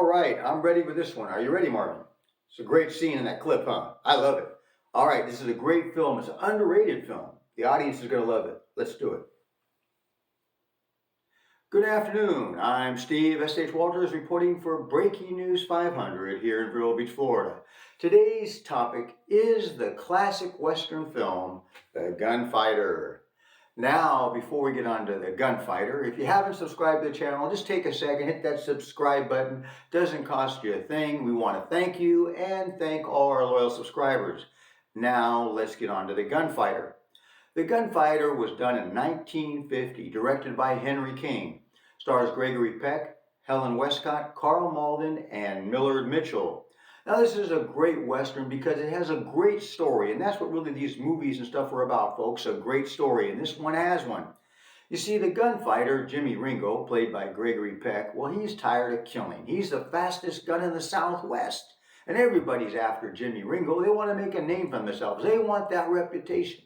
right, I'm ready with this one. Are you ready, Marvin? It's a great scene in that clip, huh? I love it. All right, this is a great film. It's an underrated film. The audience is going to love it. Let's do it. Good afternoon. I'm Steve S.H. Walters reporting for Breaking News 500 here in Vero Beach, Florida. Today's topic is the classic Western film, The Gunfighter. Now, before we get on to The Gunfighter, if you haven't subscribed to the channel, just take a second, hit that subscribe button. Doesn't cost you a thing. We want to thank you and thank all our loyal subscribers. Now, let's get on to The Gunfighter. The Gunfighter was done in 1950, directed by Henry King. Stars Gregory Peck, Helen Westcott, Carl Malden, and Millard Mitchell. Now, this is a great Western because it has a great story, and that's what really these movies and stuff are about, folks, a great story, and this one has one. You see, the gunfighter, Jimmy Ringo, played by Gregory Peck, well, he's tired of killing. He's the fastest gun in the Southwest, and everybody's after Jimmy Ringo. They want to make a name for themselves. They want that reputation.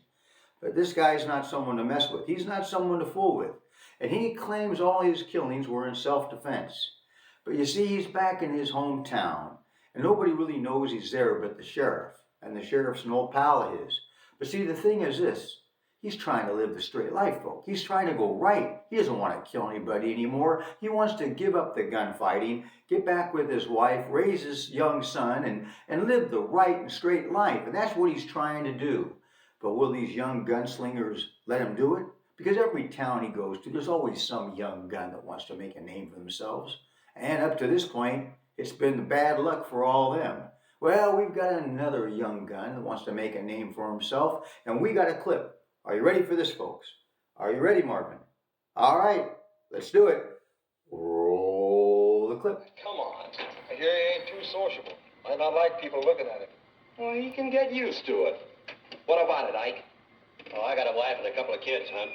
But this guy's not someone to mess with. He's not someone to fool with. And he claims all his killings were in self-defense. But you see, he's back in his hometown. And nobody really knows he's there but the sheriff. And the sheriff's an old pal of his. But see, the thing is this. He's trying to live the straight life, folks. He's trying to go right. He doesn't want to kill anybody anymore. He wants to give up the gunfighting, get back with his wife, raise his young son, and live the right and straight life. And that's what he's trying to do. But will these young gunslingers let him do it? Because every town he goes to, there's always some young gun that wants to make a name for themselves. And up to this point, it's been bad luck for all of them. Well, we've got another young gun that wants to make a name for himself, and we got a clip. Are you ready for this, folks? Are you ready, Marvin? All right, let's do it. Roll the clip. Come on. I hear he ain't too sociable. Might not like people looking at him. Well, he can get used to it. What about it, Ike? Oh, I got a wife and a couple of kids, hon.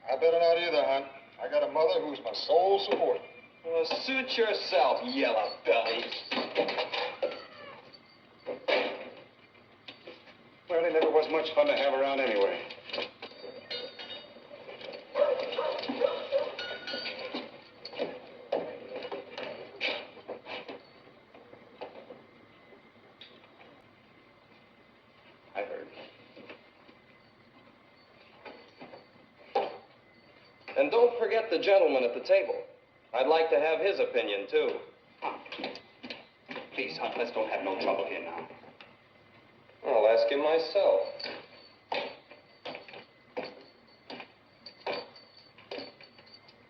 I better not either, hon. I got a mother who's my sole support. Well, suit yourself, yellow bellies. Well, he never was much fun to have around anyway. I heard. And don't forget the gentleman at the table. I'd like to have his opinion, too. Please, Hunt, let's don't have no trouble here now. I'll ask him myself.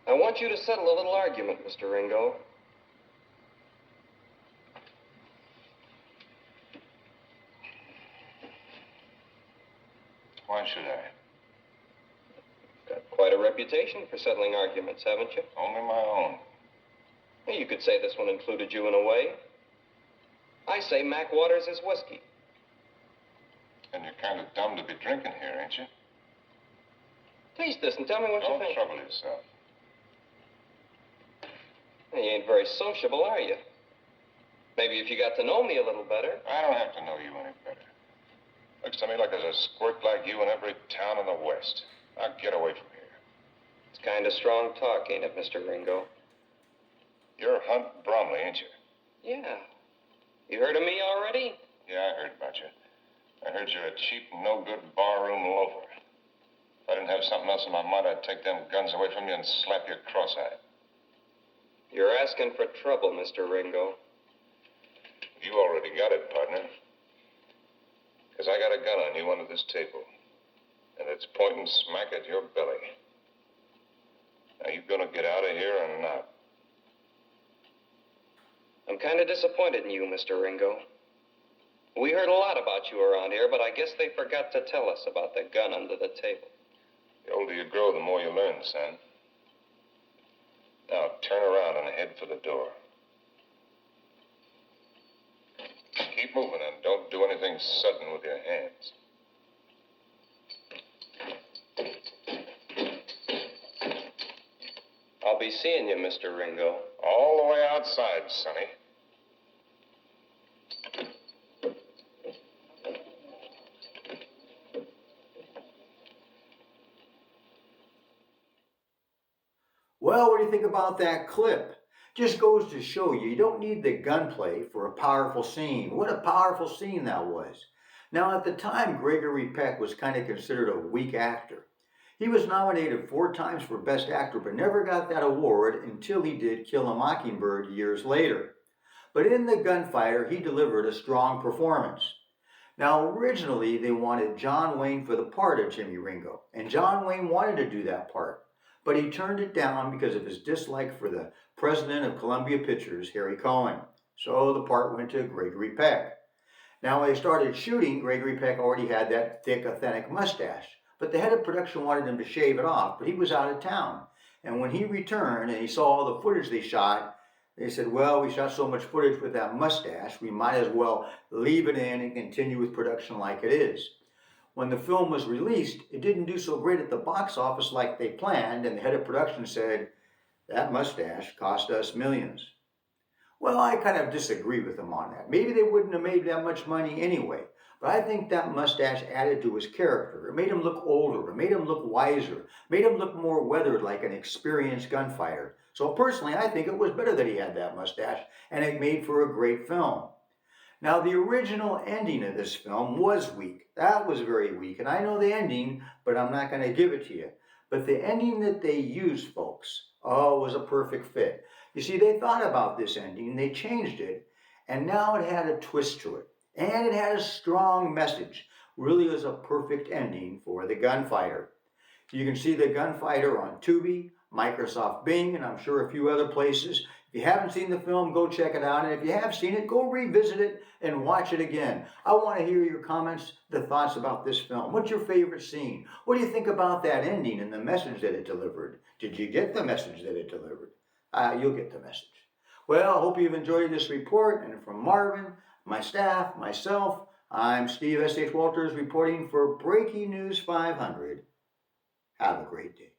I want you to settle a little argument, Mr. Ringo. Why should I? Got quite a reputation for settling arguments, haven't you? Only my own. Well, you could say this one included you in a way. I say Mac Waters is whiskey. And you're kind of dumb to be drinking here, ain't you? Taste this and tell me what you Don't think. trouble yourself. You ain't very sociable, are you? Maybe if you got to know me a little better. I don't have to know you any better. Looks to me like there's a squirt like you in every town in the West. Now get away from here. It's kind of strong talk, ain't it, Mr. Ringo? You're Hunt Bromley, ain't you? Yeah. You heard of me already? Yeah, I heard about you. I heard you're a cheap, no-good barroom loafer. If I didn't have something else in my mind, I'd take them guns away from you and slap you cross-eyed. You're asking for trouble, Mr. Ringo. You already got it, partner. Because I got a gun on you under this table. And it's pointing smack at your belly. Now, you gonna get out of here or not? I'm kind of disappointed in you, Mr. Ringo. We heard a lot about you around here, but I guess they forgot to tell us about the gun under the table. The older you grow, the more you learn, son. Now, turn around and head for the door. Keep moving and don't do anything sudden with your hands. I'll be seeing you, Mr. Ringo. All the way outside, Sonny. Well, what do you think about that clip? Just goes to show you, you don't need the gunplay for a powerful scene. What a powerful scene that was. Now, at the time, Gregory Peck was kind of considered a weak actor. He was nominated 4 times for Best Actor, but never got that award until he did Kill a Mockingbird years later. But in The Gunfighter, he delivered a strong performance. Now, originally, they wanted John Wayne for the part of Jimmy Ringo, and John Wayne wanted to do that part, but he turned it down because of his dislike for the president of Columbia Pictures, Harry Cohen. So the part went to Gregory Peck. Now, when they started shooting, Gregory Peck already had that thick, authentic mustache, but the head of production wanted him to shave it off, but he was out of town. And when he returned and he saw all the footage they shot, they said, well, we shot so much footage with that mustache, we might as well leave it in and continue with production like it is. When the film was released, it didn't do so great at the box office like they planned, and the head of production said, that mustache cost us millions. Well, I kind of disagree with them on that. Maybe they wouldn't have made that much money anyway, but I think that mustache added to his character. It made him look older, it made him look wiser, made him look more weathered like an experienced gunfighter. So personally, I think it was better that he had that mustache, and it made for a great film. Now, the original ending of this film was weak. That was very weak, and I know the ending, but I'm not going to give it to you. But the ending that they used, folks, was a perfect fit. You see, they thought about this ending, they changed it, and now it had a twist to it. And it had a strong message. Really was a perfect ending for The Gunfighter. You can see The Gunfighter on Tubi, Microsoft Bing, and I'm sure a few other places. If you haven't seen the film, go check it out. And if you have seen it, go revisit it and watch it again. I want to hear your comments, the thoughts about this film. What's your favorite scene? What do you think about that ending and the message that it delivered? Did you get the message that it delivered? You'll get the message. Well, I hope you've enjoyed this report. And from Marvin, my staff, myself, I'm Steve S.H. Walters reporting for Breaking News 500. Have a great day.